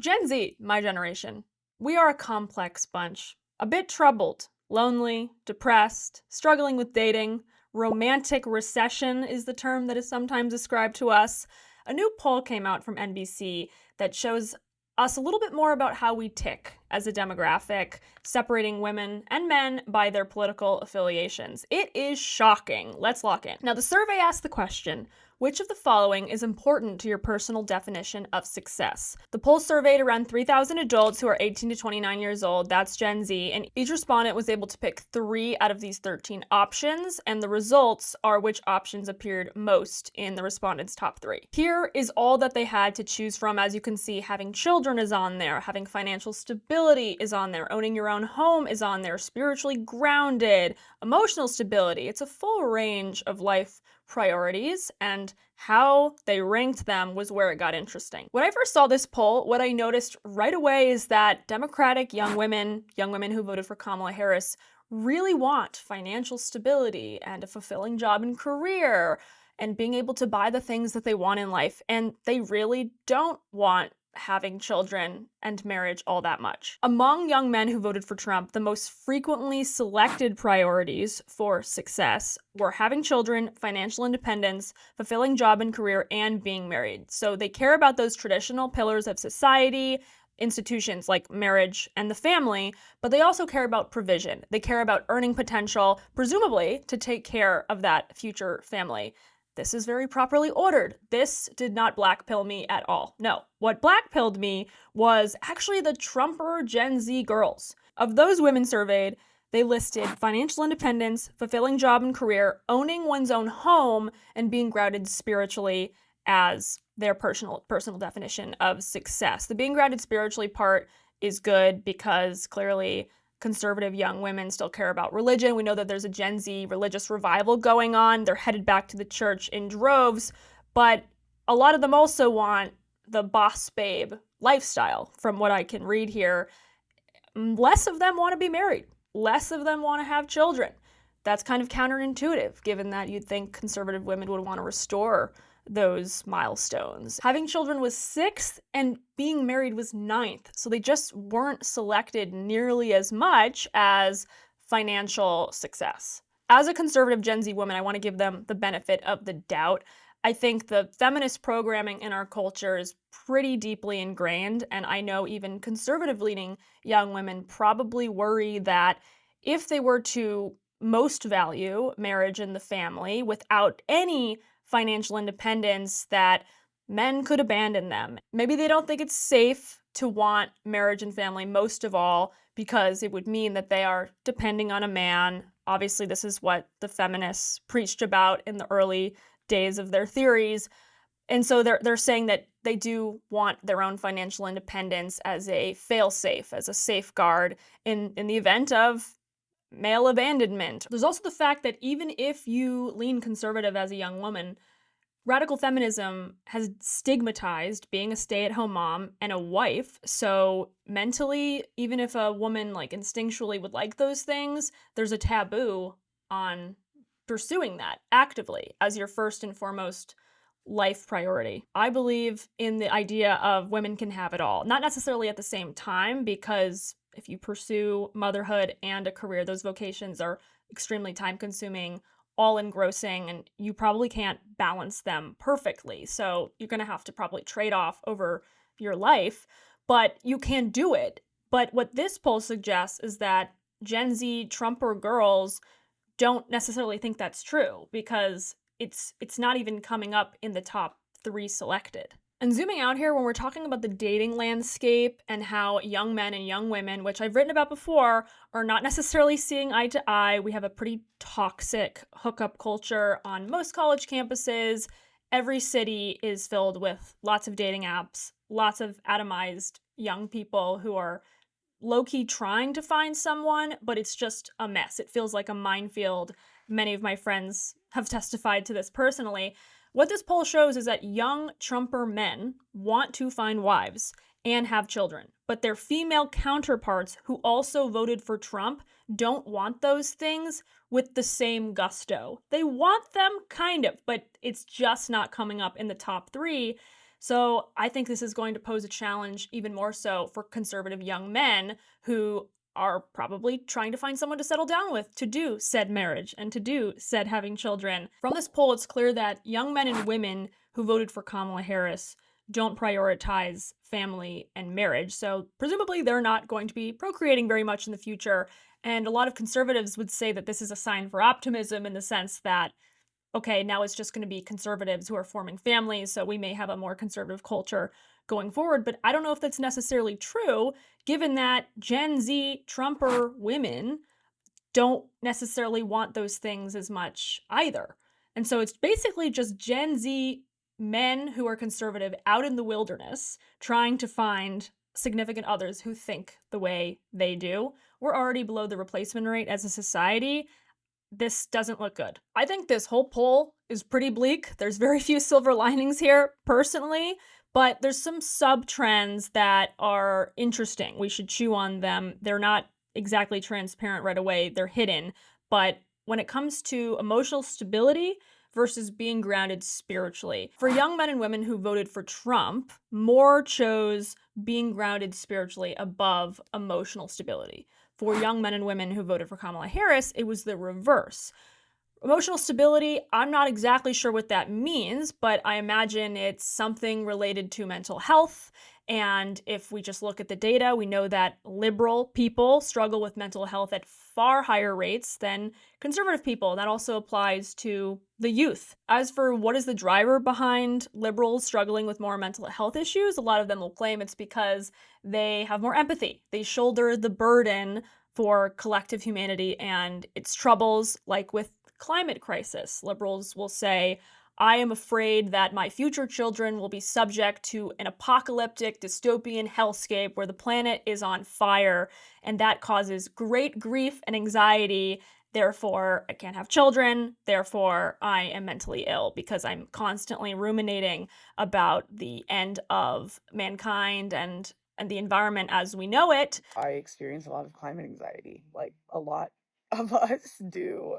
Gen Z, my generation, we are a complex bunch. A bit troubled, lonely, depressed, struggling with dating. Romantic recession is the term that is sometimes ascribed to us. A new poll came out from NBC that shows us a little bit more about how we tick as a demographic, separating women and men by their political affiliations. It is shocking. Let's lock in. Now, the survey asked the question, which of the following is important to your personal definition of success? The poll surveyed around 3,000 adults who are 18 to 29 years old, that's Gen Z, and each respondent was able to pick 3 out of these 13 options, and the results are which options appeared most in the respondents' top 3. Here is all that they had to choose from. As you can see, having children is on there, having financial stability is on there, owning your own home is on there, spiritually grounded, emotional stability. It's a full range of life priorities, and how they ranked them was where it got interesting. When I first saw this poll, what I noticed right away is that Democratic young women who voted for Kamala Harris, really want financial stability and a fulfilling job and career and being able to buy the things that they want in life. And they really don't want having children and marriage all that much. Among young men who voted for Trump, the most frequently selected priorities for success were having children, financial independence, fulfilling job and career, and being married. So they care about those traditional pillars of society, institutions like marriage and the family, but they also care about provision. They care about earning potential, presumably to take care of that future family. This is very properly ordered. This did not blackpill me at all. No, what blackpilled me was actually the Trumper Gen Z girls. Of those women surveyed, they listed financial independence, fulfilling job and career, owning one's own home, and being grounded spiritually as their personal definition of success. The being grounded spiritually part is good because clearly conservative young women still care about religion. We know that there's a Gen Z religious revival going on. They're headed back to the church in droves, but a lot of them also want the boss babe lifestyle, from what I can read here. Less of them want to be married. Less of them want to have children. That's kind of counterintuitive, given that you'd think conservative women would want to restore those milestones. Having children was 6th and being married was 9th. So they just weren't selected nearly as much as financial success. As a conservative Gen Z woman, I want to give them the benefit of the doubt. I think the feminist programming in our culture is pretty deeply ingrained, and I know even conservative-leaning young women probably worry that if they were to most value marriage and the family without any financial independence, that men could abandon them. Maybe they don't think it's safe to want marriage and family most of all because it would mean that they are depending on a man. Obviously, this is what the feminists preached about in the early days of their theories. And so they're saying that they do want their own financial independence as a fail-safe, as a safeguard in the event of male abandonment. There's also the fact that even if you lean conservative as a young woman, radical feminism has stigmatized being a stay-at-home mom and a wife. So mentally, even if a woman instinctually would like those things, there's a taboo on pursuing that actively as your first and foremost life priority. I believe in the idea of women can have it all. Not necessarily at the same time, because if you pursue motherhood and a career, those vocations are extremely time-consuming, all-engrossing, and you probably can't balance them perfectly. So you're going to have to probably trade off over your life, but you can do it. But what this poll suggests is that Gen Z Trumper girls don't necessarily think that's true, because it's not even coming up in the top 3 selected. And zooming out here, when we're talking about the dating landscape and how young men and young women, which I've written about before, are not necessarily seeing eye to eye. We have a pretty toxic hookup culture on most college campuses. Every city is filled with lots of dating apps, lots of atomized young people who are low-key trying to find someone, but it's just a mess. It feels like a minefield. Many of my friends have testified to this personally. What this poll shows is that young Trumper men want to find wives and have children, but their female counterparts who also voted for Trump don't want those things with the same gusto. They want them kind of, but it's just not coming up in the top 3. So I think this is going to pose a challenge even more so for conservative young men who are probably trying to find someone to settle down with, to do said marriage and to do said having children. From this poll, it's clear that young men and women who voted for Kamala Harris don't prioritize family and marriage. So presumably they're not going to be procreating very much in the future. And a lot of conservatives would say that this is a sign for optimism in the sense that, okay, now it's just going to be conservatives who are forming families, so we may have a more conservative culture going forward. But I don't know if that's necessarily true, given that Gen Z Trumper women don't necessarily want those things as much either. And so it's basically just Gen Z men who are conservative out in the wilderness trying to find significant others who think the way they do. We're already below the replacement rate as a society. This doesn't look good. I think this whole poll is pretty bleak. There's very few silver linings here, personally, but there's some sub-trends that are interesting. We should chew on them. They're not exactly transparent right away. They're hidden. But when it comes to emotional stability versus being grounded spiritually, for young men and women who voted for Trump, more chose being grounded spiritually above emotional stability. For young men and women who voted for Kamala Harris, it was the reverse. Emotional stability, I'm not exactly sure what that means, but I imagine it's something related to mental health. And if we just look at the data, we know that liberal people struggle with mental health at far higher rates than conservative people. That also applies to the youth. As for what is the driver behind liberals struggling with more mental health issues, a lot of them will claim it's because they have more empathy. They shoulder the burden for collective humanity and its troubles, like with climate crisis. Liberals will say, I am afraid that my future children will be subject to an apocalyptic dystopian hellscape where the planet is on fire, and that causes great grief and anxiety. Therefore, I can't have children. Therefore, I am mentally ill because I'm constantly ruminating about the end of mankind and the environment as we know it. I experience a lot of climate anxiety, like a lot of us do.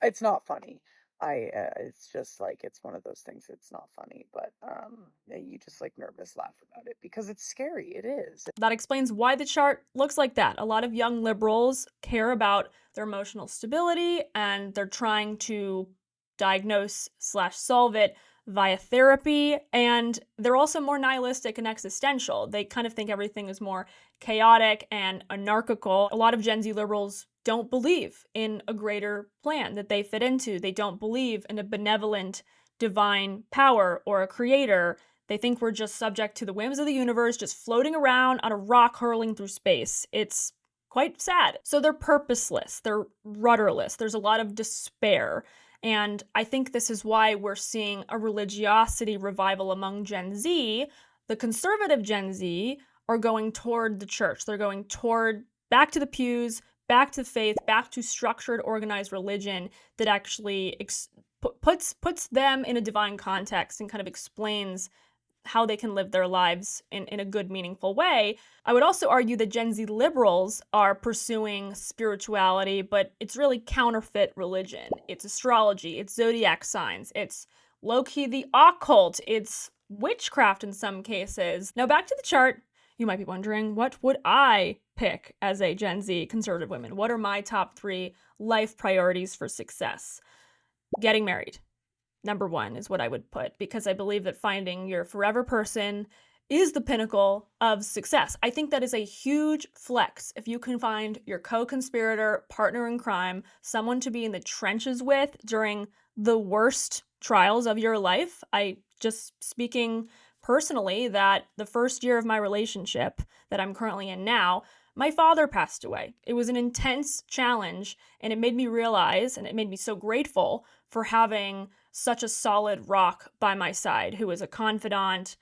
It's not funny. It's just like, it's one of those things. It's not funny, but you just like nervous laugh about it because it's scary. It is. That explains why the chart looks like that. A lot of young liberals care about their emotional stability and they're trying to diagnose/solve it via therapy. And they're also more nihilistic and existential. They kind of think everything is more chaotic and anarchical. A lot of Gen Z liberals don't believe in a greater plan that they fit into. They don't believe in a benevolent divine power or a creator. They think we're just subject to the whims of the universe, just floating around on a rock hurling through space. It's quite sad. So they're purposeless, they're rudderless, there's a lot of despair. And I think this is why we're seeing a religiosity revival among Gen Z. The conservative Gen Z are going toward the church. They're going toward back to the pews, back to faith, back to structured, organized religion that actually puts them in a divine context and kind of explains how they can live their lives in a good, meaningful way. I would also argue that Gen Z liberals are pursuing spirituality, but it's really counterfeit religion. It's astrology, it's zodiac signs, it's low-key the occult, it's witchcraft in some cases. Now back to the chart. You might be wondering, what would I pick as a Gen Z conservative woman? What are my top 3 life priorities for success? Getting married. Number 1 is what I would put, because I believe that finding your forever person is the pinnacle of success. I think that is a huge flex if you can find your co-conspirator, partner in crime, someone to be in the trenches with during the worst trials of your life. I just speaking personally that the first year of my relationship that I'm currently in now, my father passed away. It was an intense challenge, and it made me realize, and it made me so grateful for having such a solid rock by my side who was a confidant,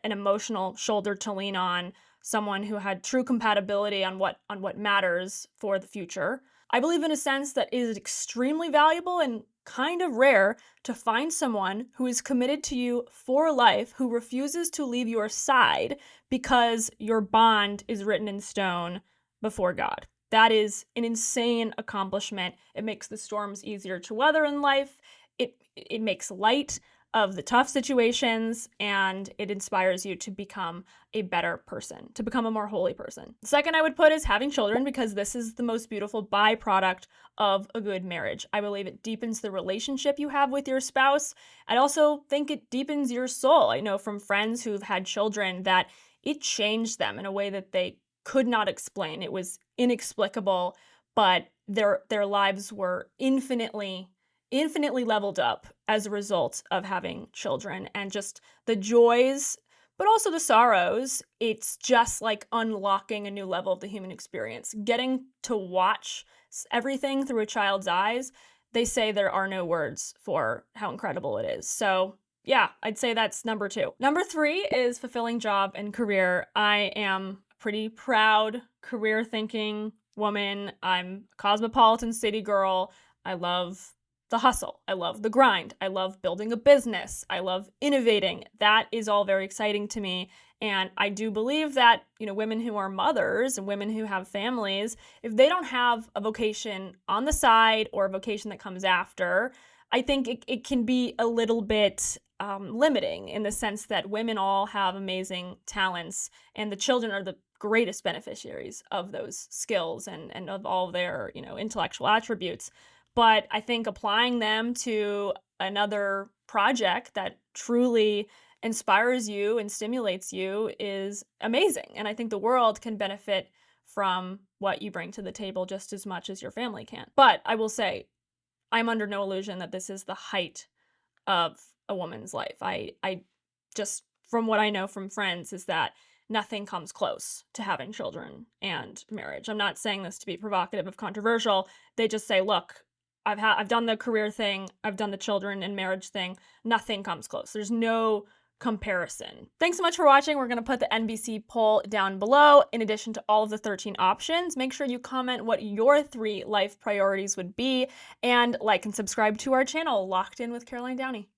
an emotional shoulder to lean on, someone who had true compatibility on what matters for the future. I believe in a sense that it is extremely valuable and kind of rare to find someone who is committed to you for life, who refuses to leave your side because your bond is written in stone before God. That is an insane accomplishment. It makes the storms easier to weather in life. It makes light of the tough situations, and it inspires you to become a better person, to become a more holy person. The second I would put is having children, because this is the most beautiful byproduct of a good marriage. I believe it deepens the relationship you have with your spouse. I also think it deepens your soul. I know from friends who've had children that it changed them in a way that they could not explain. It was inexplicable, but their lives were infinitely leveled up as a result of having children, and just the joys but also the sorrows. It's just like unlocking a new level of the human experience. Getting to watch everything through a child's eyes, they say there are no words for how incredible it is. So yeah, I'd say that's number 2. Number 3 is fulfilling job and career. I am a pretty proud, career-thinking woman. I'm a cosmopolitan city girl. I love the hustle. I love the grind. I love building a business. I love innovating. That is all very exciting to me. And I do believe that, women who are mothers and women who have families, if they don't have a vocation on the side or a vocation that comes after, I think it can be a little bit limiting, in the sense that women all have amazing talents, and the children are the greatest beneficiaries of those skills and of all their, intellectual attributes. But I think applying them to another project that truly inspires you and stimulates you is amazing. And I think the world can benefit from what you bring to the table just as much as your family can. But I will say, I'm under no illusion that this is the height of a woman's life. I just, from what I know from friends, is that nothing comes close to having children and marriage. I'm not saying this to be provocative or controversial. They just say, look, I've done the career thing, I've done the children and marriage thing. Nothing comes close. There's no comparison. Thanks so much for watching. We're going to put the NBC poll down below, in addition to all of the 13 options. Make sure you comment what your 3 life priorities would be, and like and subscribe to our channel, Locked In with Caroline Downey.